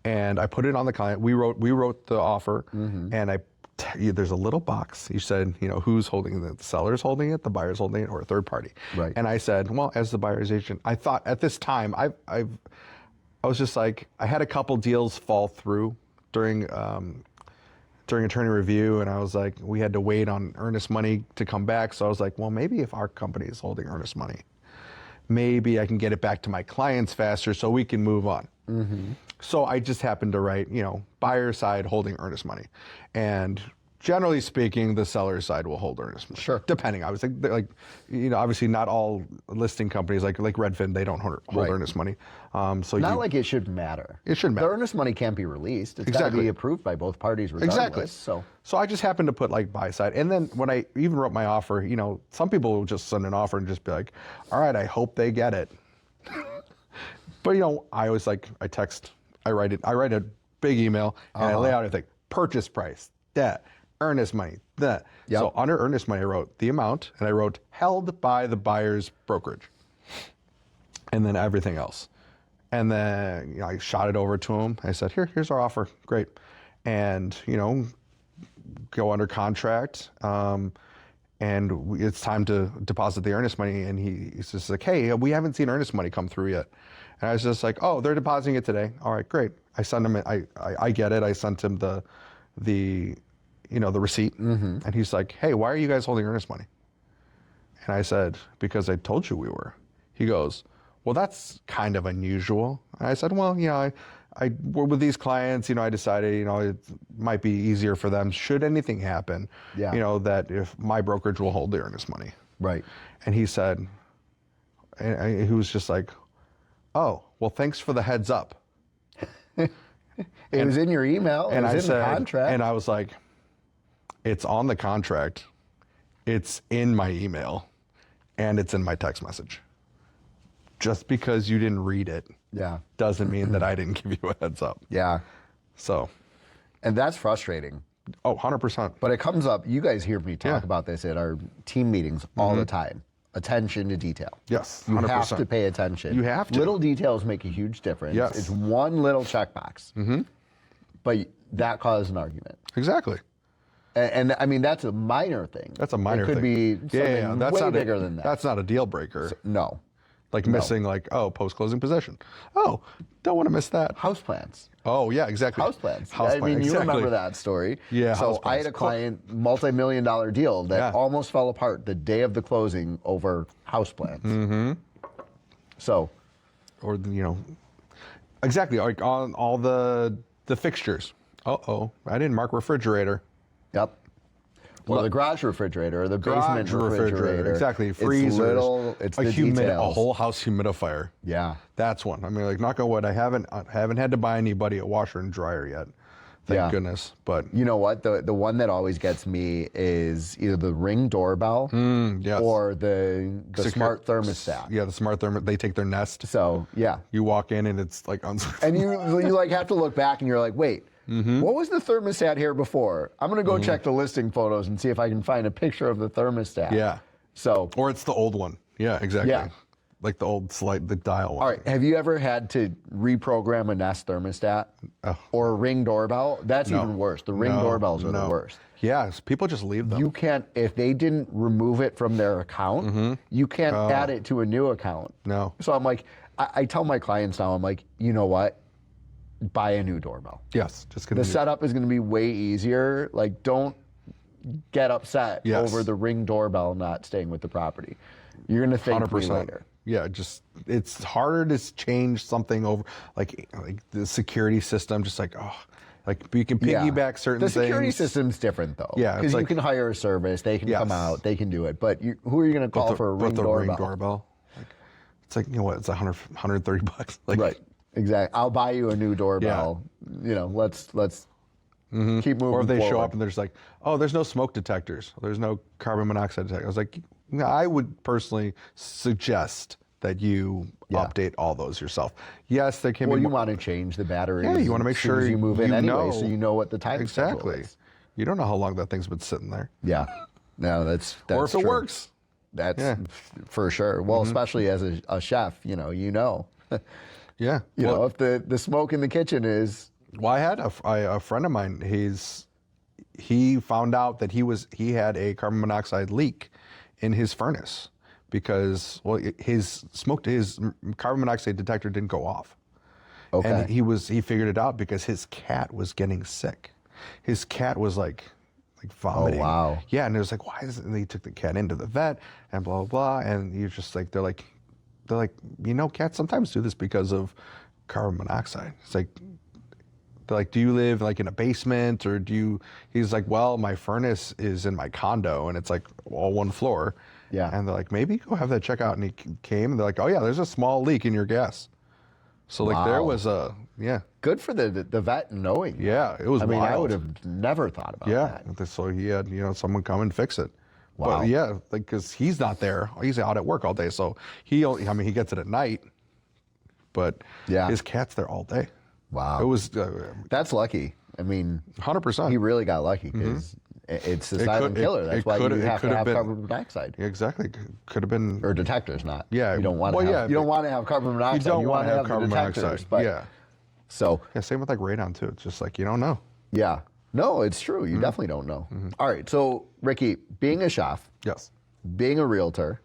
And I put it on the client. We wrote the offer, and there's a little box. You said, who's holding it? The seller's holding it, the buyer's holding it, or a third party. Right. And I said, well, as the buyer's agent, I thought at this time, I was just I had a couple deals fall through during attorney review, and I was like, we had to wait on earnest money to come back. So I was like, well, maybe if our company is holding earnest money, maybe I can get it back to my clients faster so we can move on. So I just happened to write, buyer side holding earnest money. And generally speaking, the seller side will hold earnest money. Sure. Depending. I was obviously not all listing companies like Redfin, they don't hold earnest money. It should matter. It shouldn't matter. The earnest money can't be released. It's got to be approved by both parties regardless. Exactly. So I just happened to put buy side. And then when I even wrote my offer, some people will just send an offer and just be like, all right, I hope they get it. But I always I write a big email and I lay out everything. Purchase price, that, earnest money, that. Yep. So under earnest money, I wrote the amount and I wrote held by the buyer's brokerage. and then everything else. And then I shot it over to him. I said, here's our offer. Great. And, go under contract. And it's time to deposit the earnest money. And he's just like, hey, we haven't seen earnest money come through yet. And I was just like, oh, they're depositing it today. All right, great. I sent him, I get it. I sent him the receipt. And he's like, hey, why are you guys holding earnest money? And I said, because I told you we were. He goes, well, that's kind of unusual. And I said, well, I work with these clients, I decided, it might be easier for them should anything happen, that if my brokerage will hold the earnest money. Right. And he said, and he was just like, oh, well, thanks for the heads up. It was in your email. It was in the contract. And I was like, it's on the contract. It's in my email. And it's in my text message. Just because you didn't read it doesn't mean that I didn't give you a heads up. Yeah. So. And that's frustrating. Oh, 100%. But it comes up, you guys hear me talk about this at our team meetings all the time. Attention to detail. Yes, 100%. You have to pay attention. You have to. Little details make a huge difference. Yes. It's one little checkbox. But that caused an argument. Exactly. And I mean, that's a minor thing. That's a minor thing. It could be something that's way bigger than that. That's not a deal breaker. No. Like missing, post-closing possession. Oh, don't want to miss that. House plans. Oh, yeah, exactly. House plans. I mean, you remember that story. Yeah, So I had a client, multi-million-dollar deal that almost fell apart the day of the closing over house plans. So. Or, exactly, like on all the fixtures. Uh-oh, I didn't mark refrigerator. Yep. Well, the garage refrigerator or the basement refrigerator. Exactly. Freezers. It's the details. A whole house humidifier. Yeah. That's one. I mean, like, knock on wood, I haven't had to buy anybody a washer and dryer yet. Thank goodness. But you know what? The one that always gets me is either the Ring doorbell or the smart thermostat. Yeah, the smart thermostat. They take their nest. So, yeah. You walk in and it's like and you like have to look back and you're like, wait. What was the thermostat here before? I'm going to go check the listing photos and see if I can find a picture of the thermostat. Yeah. So. Or it's the old one. Yeah, exactly. Yeah. Like the old the dial one. All right. Have you ever had to reprogram a Nest thermostat or a Ring doorbell? That's even worse. The Ring doorbells are the worst. Yeah, people just leave them. You can't, if they didn't remove it from their account, you can't add it to a new account. No. So I'm like, I tell my clients now, I'm like, you know what? Buy a new doorbell. Yes, just the setup is going to be way easier. Like, don't get upset over the Ring doorbell not staying with the property. You're going to thank me later. Yeah, it's harder to change something over, like the security system. Just like you can piggyback certain things. The security system's different though. Yeah, because you can hire a service. They can come out. They can do it. But who are you going to call for a Ring doorbell? Ring doorbell. It's like it's $130. Like, right. Exactly. I'll buy you a new doorbell. Yeah. Let's keep moving. Or if they show up and there's like, oh, there's no smoke detectors. There's no carbon monoxide detector. I was like, I would personally suggest that you update all those yourself. Yes, there can be. Well, you want to change the batteries. Yeah, you want to make sure you move in anyway, so you know what the time schedule is. You don't know how long that thing's been sitting there. Yeah. No, that's or if true. it works. That's for sure. Well, especially as a chef, you know. Yeah. If the smoke in the kitchen is. Well, I had a friend of mine. He found out that he had a carbon monoxide leak in his furnace because his carbon monoxide detector didn't go off. Okay. And he figured it out because his cat was getting sick. His cat was like vomiting. Oh wow. Yeah, and it was like, why is it? And he took the cat into the vet and blah blah blah, and you're just like they're like, cats sometimes do this because of carbon monoxide. It's like, they're like, do you live like in a basement or do you, he's like, well, my furnace is in my condo and it's like all one floor. Yeah. And they're like, maybe go have that check out. And he came and they're like, oh yeah, there's a small leak in your gas. So like there was good for the vet knowing. Yeah, it was wild. I would have never thought about that. Yeah, so he had, someone come and fix it. Wow. But yeah, because he's not there. He's out at work all day. So he gets it at night. But his cat's there all day. Wow. It was. That's lucky. I mean, 100%. He really got lucky because It's a It silent could- killer. it- That's it why could- you it have to could have have been- carbon monoxide. Yeah, exactly. Could have been. Or detectors, not. Yeah, You don't want to well, have. yeah, you don't want to have carbon monoxide. You don't want to have carbon the detectors. monoxide. But, Yeah. So Yeah. Same with like radon too. It's just like you don't know. yeah, no, it's true. You definitely don't know. All right, so Ricky, being a chef, Yes. being a realtor,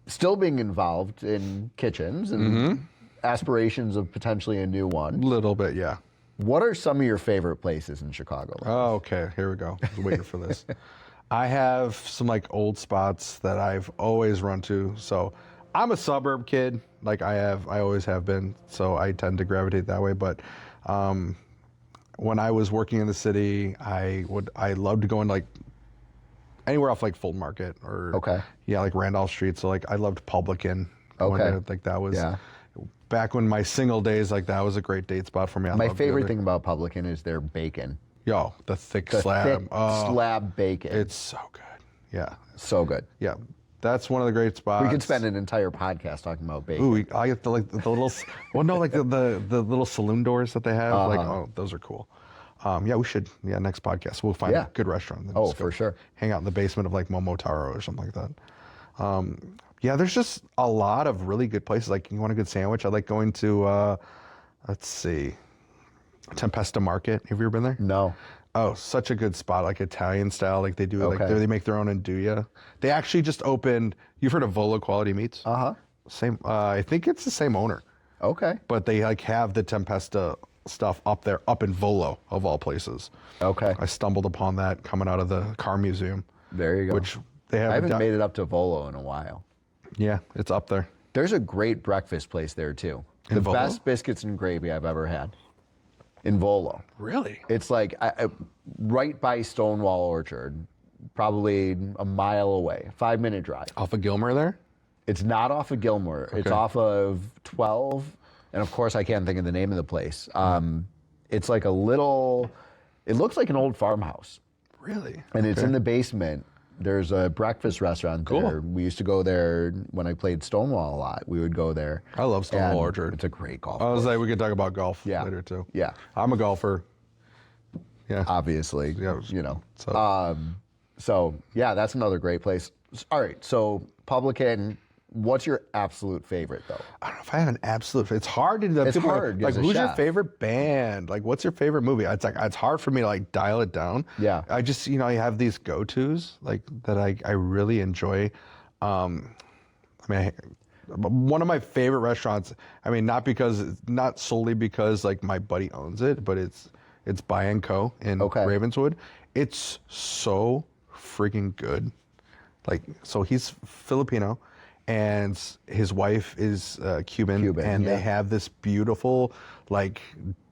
still being involved in kitchens and aspirations of potentially a new one. Little bit. Yeah. What are some of your favorite places in Chicago? Oh, okay. Here we go. I was waiting for this. I have some like old spots that I've always run to. So I'm a suburb kid. Like I always have been. So I tend to gravitate that way. But when I was working in the city, I loved to go in like anywhere off like Fulton Market or like Randolph Street. So like I loved Publican. Okay. Like that was back when my single days, like that was a great date spot for me. My favorite thing about Publican is their bacon. Yo, the thick The slab. thick slab bacon. It's so good. Yeah. So good. Yeah. That's one of the great spots. We could spend an entire podcast talking about bacon. Ooh, I get the little, well, no, like the little saloon doors that they have. Like, oh, those are cool. Yeah, we should. Yeah, next podcast we'll find a good restaurant. Oh, for sure. Hang out in the basement of like Momotaro or something like that. Yeah, there's just a lot of really good places. Like, you want a good sandwich? I like going to, let's see, Tempesta Market. Have you ever been there? No. Oh, such a good spot, like Italian style. Like they do, like they make their own andouille. They actually just opened. You've heard of Volo Quality Meats? Same. I think it's the same owner. Okay. But they like have the Tempesta stuff up there, up in Volo of all places. Okay. I stumbled upon that coming out of the car museum. There you go. Which they have. I haven't made it up to Volo in a while. Yeah, it's up there. There's a great breakfast place there too. The best biscuits and gravy I've ever had. In Volo. Really? It's like right by Stonewall Orchard, probably a mile away, 5-minute drive. Off of Gilmer there? It's not off of Gilmore. It's off of 12, and of course I can't think of the name of the place. It's like a little, it looks like an old farmhouse. Really? And it's in the basement. There's a breakfast restaurant there. We used to go there when I played Stonewall a lot. We would go there. I love Stonewall Orchard. It's a great golf I was course. like, we could talk about golf later too. Yeah. I'm a golfer. Yeah. Obviously, Yeah, you know. so- So yeah, that's another great place. All right, so Publican, what's your absolute favorite though? I don't know if I have an absolute. It's hard to do that. It's hard Like, as a who's your chef. favorite band? Like, what's your favorite movie? It's like it's hard for me to like dial it down. Yeah. I just I have these go-tos like that I really enjoy. I mean, one of my favorite restaurants. I mean, not solely because like my buddy owns it, but it's By and Co. in Ravenswood. It's so freaking good. Like, so he's Filipino, and his wife is Cuban, and they have this beautiful like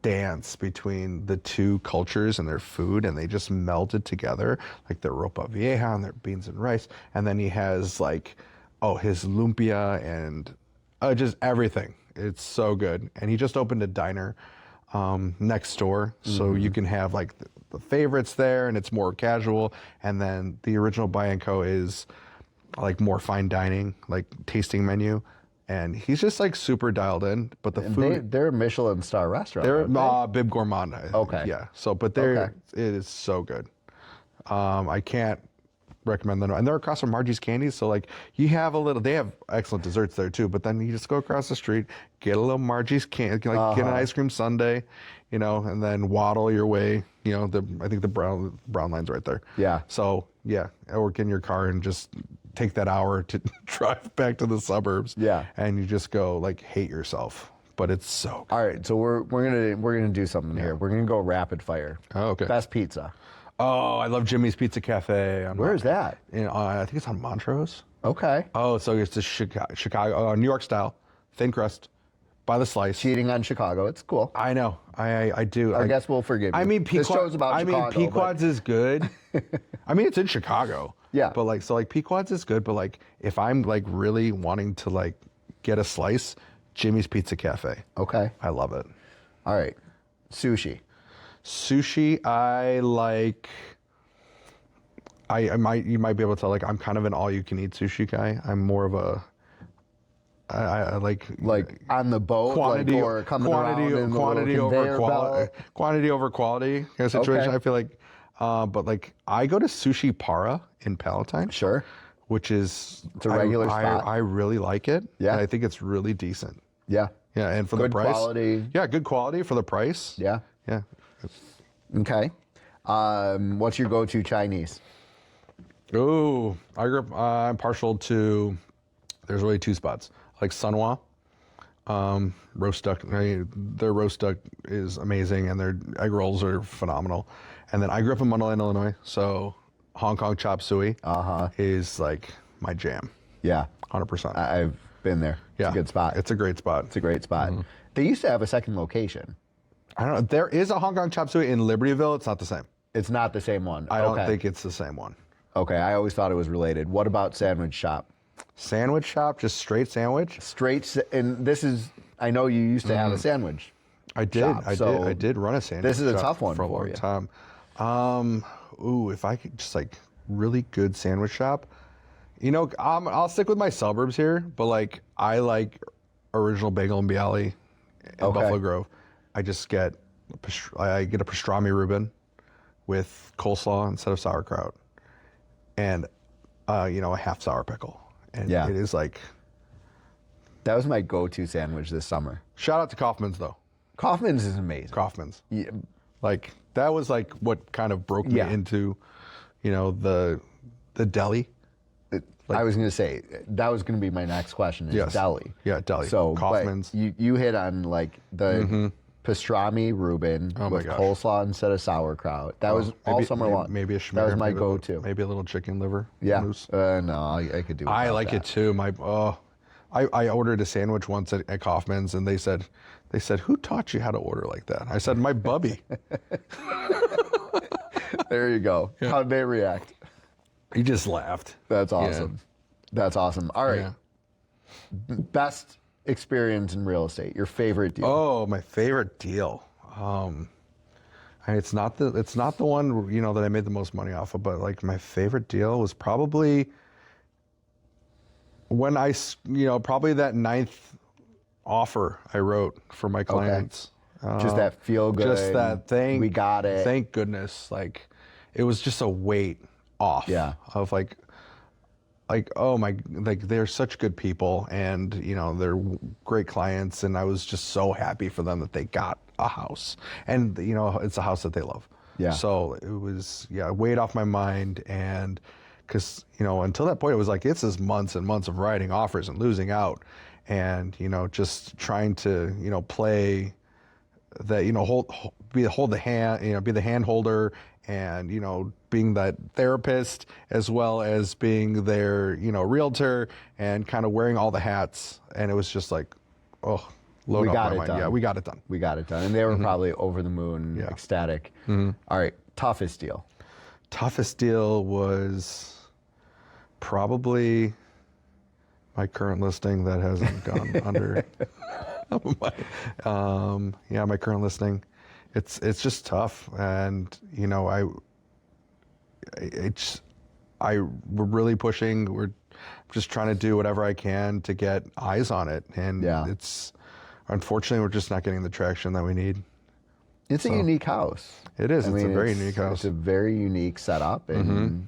dance between the two cultures and their food, and they just melted together, like their ropa vieja and their beans and rice, and then he has like, his lumpia and just everything. It's so good, and he just opened a diner next door, so you can have like the favorites there, and it's more casual, and then the original By and Co. is like more fine dining, like tasting menu, and he's just like super dialed in. But the food, They're a Michelin star restaurant. they're aren't they? Bib Gourmand. I think. Okay. Yeah. So, but it is so good. I can't recommend them, and they're across from Margie's Candies. So like they have excellent desserts there too. But then you just go across the street, get a little Margie's Candy, get an ice cream sundae, and then waddle your way. I think the brown line's right there. Yeah. So yeah, or get in your car and just take that hour to drive back to the suburbs. Yeah. And you just go like hate yourself, but it's so good. All right, so we're gonna do something here. We're gonna go rapid fire. Oh, okay. Best pizza. Oh, I love Jimmy's Pizza Cafe. Where is that? I think it's on Montrose. Okay. Oh, so it's the Chicago, New York style, thin crust, by the slice. Cheating on Chicago. It's cool. I know. I do. I guess we'll forgive you. I mean, this show's about Chicago. Pequod's is good. I mean, it's in Chicago. Yeah. But like, so like Pequod's is good, but like, if I'm like really wanting to like get a slice, Jimmy's Pizza Cafe. Okay. I love it. All right. Sushi. Sushi, I like. You might be able to tell, like, I'm kind of an all-you-can-eat sushi guy. I'm more of a. I like on the boat, quantity, or coming quantity, around in quantity the over conveyor quality, belt. quantity over quality kind of situation. Okay. I feel like But like I go to Sushi Para in Palatine, Sure. which is It's a regular spot. I really like it. Yeah. And I think it's really decent. Yeah. Yeah, and for Good the price, quality. Yeah, good quality for the price. Yeah. Yeah. Okay. What's your go-to Chinese? Ooh, I'm partial to. There's really two spots, like Sunhua, roast duck. Their roast duck is amazing, and their egg rolls are phenomenal. And then I grew up in Mundelein, Illinois, so Hong Kong chop suey is like my jam. Yeah. 100%. I've been there. Yeah, It's a good spot. It's a great spot. It's a great spot. They used to have a second location. I don't know. There is a Hong Kong chop suey in Libertyville. It's not the same. It's not the same one. I don't think it's the same one. Okay, I always thought it was related. What about Sandwich Shop? Sandwich shop, just straight sandwich. And this is, I know you used to have a sandwich. I did. shop, so I did run a sandwich. this is a shop tough one for a for long you. time. If I could just like really good sandwich shop, I'll stick with my suburbs here, but like I like Original Bagel and Bialy in Buffalo Grove. I just get a pastrami Reuben with coleslaw instead of sauerkraut, and a half sour pickle, and Yeah. it is like. That was my go-to sandwich this summer. Shout out to Kaufman's though. Kaufman's is amazing. Kaufman's. Yeah, Like that was like what kind of broke me Yeah. into, the deli. I was going to say, that was going to be my next question is Yes. deli. Yeah, deli. So, Kaufman's. but you hit on like the pastrami Reuben Oh my with gosh. coleslaw instead of sauerkraut. That was all summer long. Maybe a That was schmear, my maybe go-to. Maybe a little chicken liver. Yeah. Mousse. No, I could do. I without like that. it too. I ordered a sandwich once at Kaufman's, and they said, "Who taught you how to order like that?" I said, "My bubby." There you go. How'd they react? He just laughed. That's awesome. That's awesome. All right. Yeah. Best experience in real estate. Your favorite deal. Oh, my favorite deal. It's not the one that I made the most money off of, but like my favorite deal was probably when probably that 9th offer I wrote for my clients. Just that feel good. Just that thing. We got it. Thank goodness. Like it was just a weight off. Yeah. Of like oh my, like they're such good people, and they're great clients, and I was just so happy for them that they got a house, and it's a house that they love. Yeah. So it was weight off my mind, and because until that point it was like this is months and months of writing offers and losing out, and just trying to play that hold the hand, be the hand holder, and being that therapist as well as being their realtor, and kind of wearing all the hats, and it was just like load off my mind. done. Yeah, we got it done. We got it done. And they were probably over the moon, ecstatic. All right. Toughest deal. Toughest deal was probably my current listing that hasn't gone under. My current listing. It's just tough, and we're really pushing. We're just trying to do whatever I can to get eyes on it, and it's unfortunately we're just not getting the traction that we need. It's a unique house. It is. It's a very unique house. It's a very unique setup, and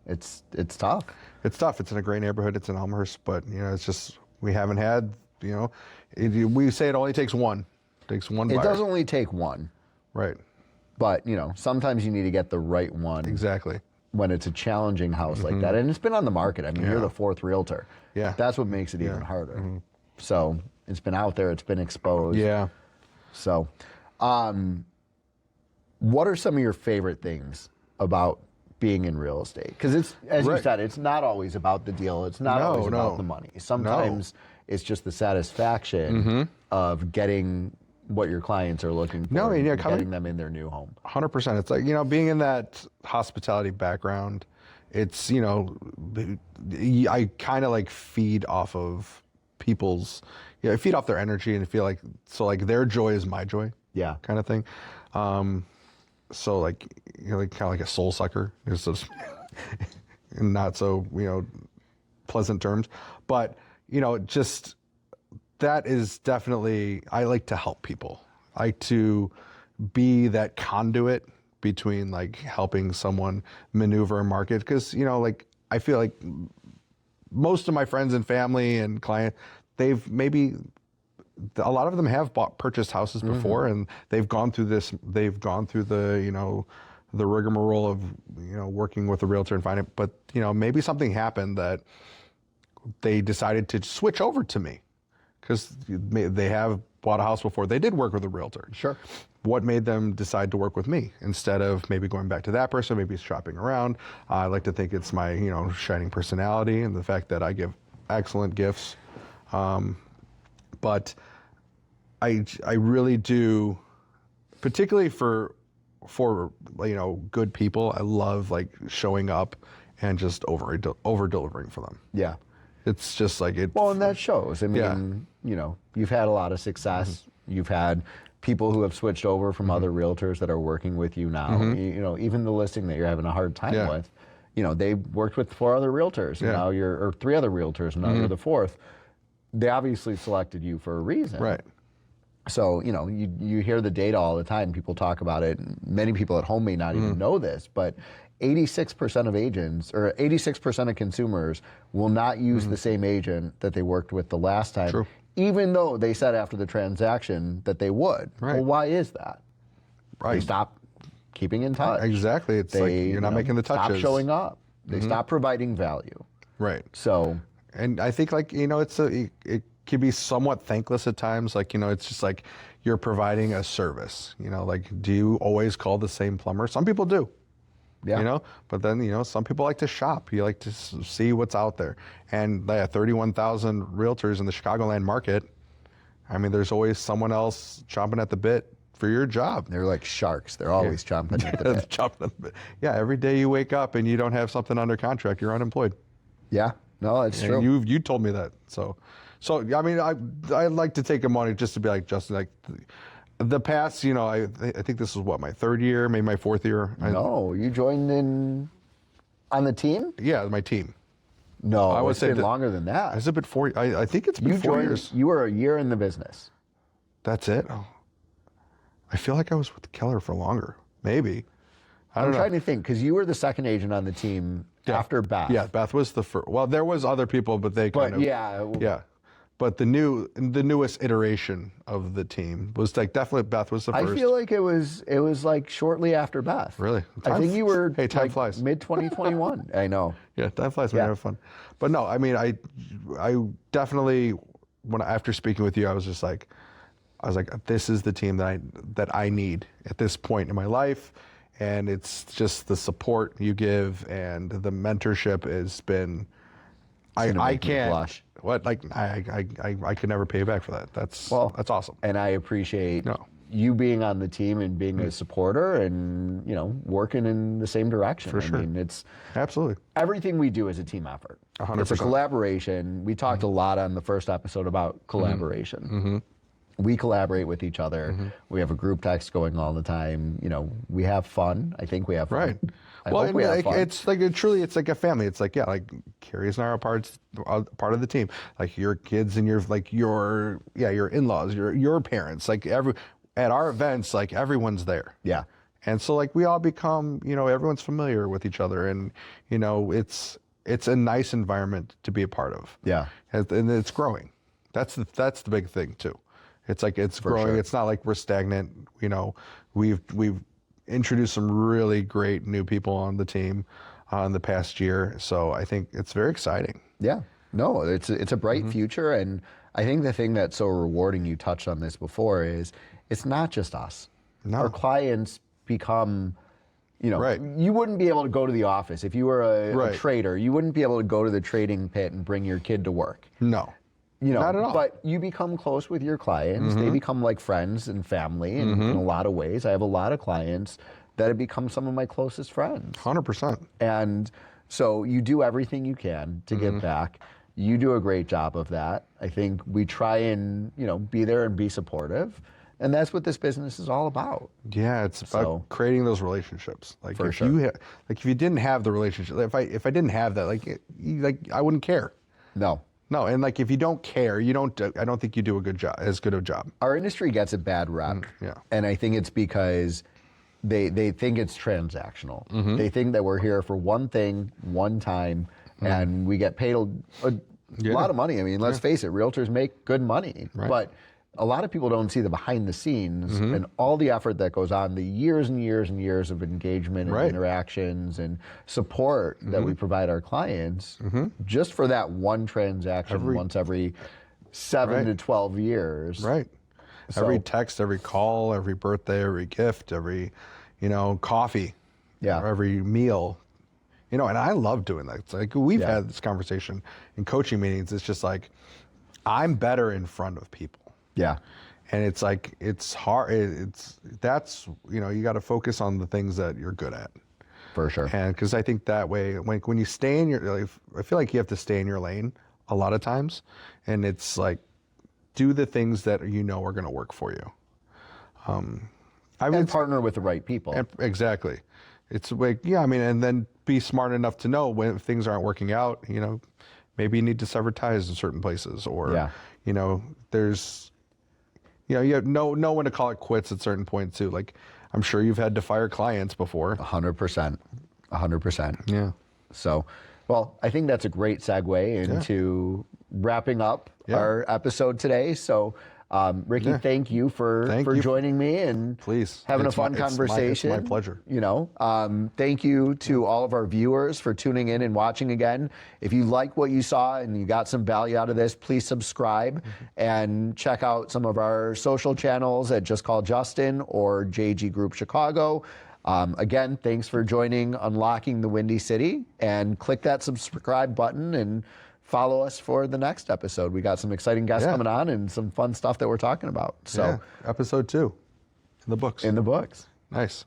it's tough. It's tough. It's in a great neighborhood. It's in Elmhurst, but it's just we haven't had. We say it only takes one. It takes one buyer. It does only take one, Right. but sometimes you need to get the right one. Exactly. When it's a challenging house like that, and it's been on the market. I mean, you're the 4th realtor. Yeah. That's what makes it even harder. So it's been out there. It's been exposed. Yeah. So, what are some of your favorite things about being in real estate? Because it's, as you said, it's not always about the deal. It's not always about the money. Sometimes it's just the satisfaction of getting what your clients are looking for. Getting them in their new home. 100%. It's like, being in that hospitality background, it's, I kind of like feed off of people's, I feed off their energy and feel like, so like their joy is my joy. Yeah. Kind of thing. So like, like kind of like a soul sucker, in not so, pleasant terms, but, just that is definitely, I like to help people. I like to be that conduit between like helping someone maneuver a market, because like I feel like most of my friends and family and client, a lot of them have purchased houses before, and they've gone through the the rigmarole of working with a realtor and finding, but maybe something happened that they decided to switch over to me because they have bought a house before. They did work with a realtor. Sure. What made them decide to work with me instead of maybe going back to that person, maybe shopping around? I like to think it's my shining personality and the fact that I give excellent gifts. But I really do, particularly for good people, I love like showing up and just over delivering for them. Yeah. It's just like it. Well, and that shows. I mean, you've had a lot of success. You've had people who have switched over from other realtors that are working with you now. Even the listing that you're having a hard time with, they worked with 4 other realtors, and now or 3 other realtors, and now you're the 4th. They obviously selected you for a reason. Right. So, you hear the data all the time. People talk about it. Many people at home may not even know this, but 86% of agents or 86% of consumers will not use the same agent that they worked with the last time, True. even though they said after the transaction that they would. Right. Well, why is that? Right. They stop keeping in touch. Exactly. It's like you're not making the touches. Stop showing up. They stop providing value. Right. So, and I think like it can be somewhat thankless at times. Like it's just like you're providing a service. Like do you always call the same plumber? Some people do. yeah. But then some people like to shop. You like to see what's out there. And 31,000 realtors in the Chicagoland market. I mean, there's always someone else chomping at the bit for your job. They're like sharks. They're always chomping at the bit. Chomping at the bit. Yeah, every day you wake up and you don't have something under contract, you're unemployed. Yeah. No, it's true. And you told me that. So I mean, I like to take a moment just to be like, Justin, like the past, I think this is what, my 3rd year, maybe my 4th year. No, you joined in on the team? Yeah, my team. No, I would it's say been longer than that. Has it been 4? I think it's been You 4 joined, years. you were a year in the business. That's it? Oh. I feel like I was with Keller for longer. Maybe. I don't I'm know. trying to think, because you were the 2nd agent on the team after Beth. Yeah, Beth was the first. Well, there was other people, but they kind of. yeah. But the newest iteration of the team was like definitely Beth was the first. I feel like it was like shortly after Beth. Really? I think you were time flies. mid 2021. I know. Yeah, time flies when you have fun. But no, I mean, I definitely after speaking with you, I was like, this is the team that I need at this point in my life, and it's just the support you give and the mentorship has been. I can't. Blush. What like I could never pay you back for that. That's awesome. And I appreciate you being on the team and being a supporter and working in the same direction. For sure. I mean, it's absolutely everything we do is a team effort. 100%. It's a collaboration. We talked a lot on the first episode about collaboration. We collaborate with each other. We have a group text going all the time. We have fun. I think we have fun. Right. I hope we have fun. It's like it's like a family. It's like like Carrie's and I are part of the team. Like your kids and your in-laws, your parents. Like at our events, like everyone's there. Yeah. And so like we all become everyone's familiar with each other, and it's a nice environment to be a part of. Yeah. And it's growing. That's the big thing too. It's like it's growing. Sure. It's not like we're stagnant. We've introduced some really great new people on the team in the past year. So I think it's very exciting. Yeah. No, it's a bright future, and I think the thing that's so rewarding, you touched on this before, is it's not just us. No. Our clients become, Right. you wouldn't be able to go to the office if you were a trader. You wouldn't be able to go to the trading pit and bring your kid to work. No. Not at all. But you become close with your clients. They become like friends and family in a lot of ways. I have a lot of clients that have become some of my closest friends. 100%. And so you do everything you can to give back. You do a great job of that. I think we try and, be there and be supportive. And that's what this business is all about. Yeah, it's about creating those relationships. Like For if sure. if you didn't have the relationship, if I didn't have that, like I wouldn't care. No, and like if you don't care, I don't think you do as good a job. Our industry gets a bad rep. Yeah. And I think it's because they think it's transactional. Mm-hmm. They think that we're here for one thing, one time, and we get paid a lot of money. I mean, let's face it, realtors make good money, but a lot of people don't see the behind the scenes and all the effort that goes on, the years and years and years of engagement and interactions and support that we provide our clients just for that one transaction once every 7 to 12 years. Right. So, Every text, every call, every birthday, every gift, every, coffee, or every meal, and I love doing that. It's like we've had this conversation in coaching meetings. It's just like, I'm better in front of people. Yeah. And it's like, it's hard. You got to focus on the things that you're good at. For sure. And because I think that way, when you stay in I feel like you have to stay in your lane a lot of times. And it's like, do the things that are going to work for you. And partner with the right people. Exactly. It's like, and then be smart enough to know when things aren't working out, maybe you need to sever ties in certain places, or, there's, you have know when to call it quits at certain points too. Like, I'm sure you've had to fire clients before. 100%. 100%. Yeah. So, well, I think that's a great segue into wrapping up our episode today. So, Ricky, thank you for joining me and please having a fun conversation. It's my pleasure. Thank you to all of our viewers for tuning in and watching again. If you like what you saw and you got some value out of this, please subscribe and check out some of our social channels at Just Call Justin or JG Group Chicago. Again, thanks for joining Unlocking the Windy City, and click that subscribe button and follow us for the next episode. We got some exciting guests coming on and some fun stuff that we're talking about. So, episode 2 in the books. In the books. Nice.